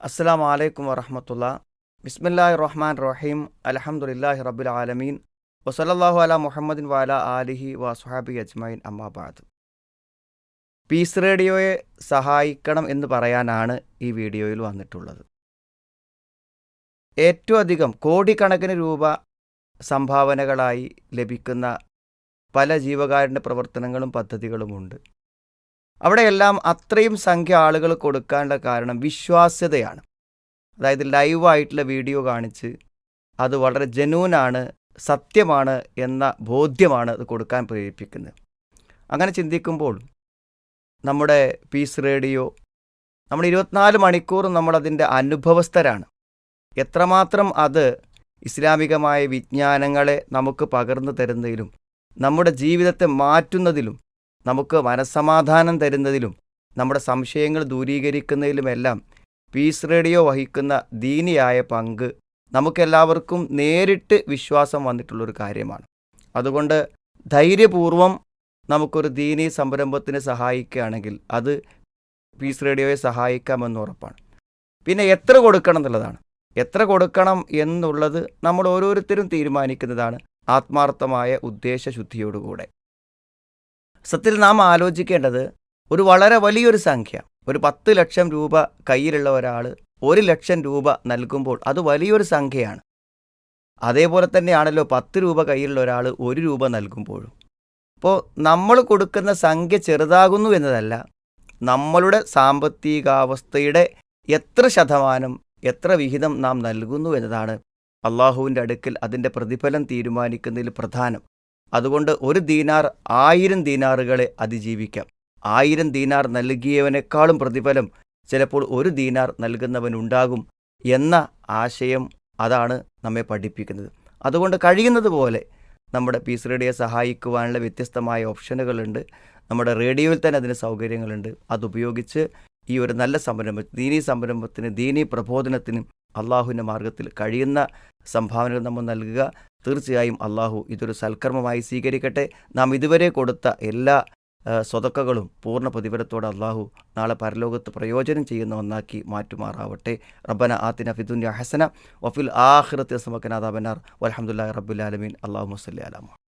അസ്സലാമു അലൈക്കും വറഹ്മത്തുള്ളാ. ബിസ്മില്ലാഹിർ റഹ്മാൻ റഹീം. അൽഹംദുലില്ലാഹി റബ്ബിൽ ആലമീൻ. വസല്ലല്ലാഹു അലാ മുഹമ്മദിൻ വഅലാ ആലിഹി വസ്വഹാബിഹി അജ്മഈൻ. അമ്മാ ബഅദ്. പീസ് റേഡിയോയെ സഹായിക്കണം എന്ന് പറയാനാണ് ഈ വീഡിയോയിൽ വന്നിട്ടുള്ളത്. ഏറ്റവും അധികം കോടിക്കണക്കിന് രൂപ സംഭാവനകളായി ലഭിക്കുന്ന പല ജീവകാരുണ്യ പ്രവർത്തനങ്ങളും പദ്ധതികളുമുണ്ട്. അവിടെയെല്ലാം അത്രയും സംഖ്യ ആളുകൾ കൊടുക്കാനുള്ള കാരണം വിശ്വാസ്യതയാണ്. അതായത് ലൈവായിട്ടുള്ള വീഡിയോ കാണിച്ച് അത് വളരെ ജെന്യൂനാണ്, സത്യമാണ് എന്ന ബോധ്യമാണ് അത് കൊടുക്കാൻ പ്രേരിപ്പിക്കുന്നത്. അങ്ങനെ ചിന്തിക്കുമ്പോൾ നമ്മുടെ പീസ് റേഡിയോ നമ്മൾ 24 മണിക്കൂറും നമ്മളതിൻ്റെ അനുഭവസ്ഥരാണ്. എത്രമാത്രം അത് ഇസ്ലാമികമായ വിജ്ഞാനങ്ങളെ നമുക്ക് പകർന്നു തരുന്നതിലും നമ്മുടെ ജീവിതത്തെ മാറ്റുന്നതിലും നമുക്ക് മനസ്സമാധാനം തരുന്നതിലും നമ്മുടെ സംശയങ്ങൾ ദൂരീകരിക്കുന്നതിലുമെല്ലാം പീസ് റേഡിയോ വഹിക്കുന്ന ദീനിയായ പങ്ക് നമുക്കെല്ലാവർക്കും നേരിട്ട് വിശ്വാസം വന്നിട്ടുള്ളൊരു കാര്യമാണ്. അതുകൊണ്ട് ധൈര്യപൂർവം നമുക്കൊരു ദീനീ സംരംഭത്തിന് സഹായിക്കുകയാണെങ്കിൽ അത് പീസ് റേഡിയോയെ സഹായിക്കാമെന്ന് ഉറപ്പാണ്. പിന്നെ എത്ര കൊടുക്കണം എന്നുള്ളതാണ്. എത്ര കൊടുക്കണം എന്നുള്ളത് നമ്മൾ ഓരോരുത്തരും തീരുമാനിക്കുന്നതാണ്, ആത്മാർത്ഥമായ ഉദ്ദേശശുദ്ധിയോടുകൂടെ. സത്യത്തിൽ നാം ആലോചിക്കേണ്ടത് ഒരു വളരെ വലിയൊരു സംഖ്യ, ഒരു 10 ലക്ഷം രൂപ കയ്യിലുള്ള ഒരാൾ 1 ലക്ഷം രൂപ നൽകുമ്പോൾ അത് വലിയൊരു സംഖ്യയാണ്. അതേപോലെ തന്നെയാണല്ലോ 10 രൂപ കയ്യിലുള്ള ഒരാൾ 1 രൂപ നൽകുമ്പോഴും. അപ്പോൾ നമ്മൾ കൊടുക്കുന്ന സംഖ്യ ചെറുതാകുന്നു എന്നതല്ല, നമ്മളുടെ സാമ്പത്തികാവസ്ഥയുടെ എത്ര ശതമാനം, എത്ര വിഹിതം നാം നൽകുന്നു എന്നതാണ് അള്ളാഹുവിൻ്റെ അടുക്കൽ അതിൻ്റെ പ്രതിഫലം തീരുമാനിക്കുന്നതിൽ പ്രധാനം. അതുകൊണ്ട് 1 ദീനാർ 1000 ദീനാറുകളെ അതിജീവിക്കാം. 1000 ദീനാർ നൽകിയവനേക്കാളും പ്രതിഫലം ചിലപ്പോൾ 1 ദീനാർ നൽകുന്നവനുണ്ടാകും എന്ന ആശയം അതാണ് നമ്മെ പഠിപ്പിക്കുന്നത്. അതുകൊണ്ട് കഴിയുന്നത് പോലെ നമ്മുടെ പീസ് റേഡിയോയെ സഹായിക്കുവാനുള്ള വ്യത്യസ്തമായ ഓപ്ഷനുകളുണ്ട്. നമ്മുടെ റേഡിയോയിൽ തന്നെ അതിന് സൗകര്യങ്ങളുണ്ട്. അതുപയോഗിച്ച് ഈ ഒരു നല്ല സംരംഭം, ദീനീ സംരംഭത്തിന്, ദീനീ പ്രബോധനത്തിനും അള്ളാഹുവിൻ്റെ മാർഗത്തിൽ കഴിയുന്ന സംഭാവനകൾ നമ്മൾ നൽകുക. തീർച്ചയായും അള്ളാഹു ഇതൊരു സൽക്കർമ്മമായി സ്വീകരിക്കട്ടെ. നാം ഇതുവരെ കൊടുത്ത എല്ലാ സ്വതക്കകളും പൂർണ്ണ പ്രതിഫലത്തോടെ അള്ളാഹു നാളെ പരലോകത്ത് പ്രയോജനം ചെയ്യുന്ന ഒന്നാക്കി മാറ്റുമാറാവട്ടെ. റബ്ബന ആതിന ഫിദ്ദുനിയ ഹസന വഫിൽ ആഖിറതി ഹസനത വഖിനാ അദാബന്നാർ വൽഹംദുലില്ലാഹി റബ്ബിൽ ആലമീൻ. അല്ലാഹുമ്മ സ്വല്ലി അലാ മുഹമ്മദ്.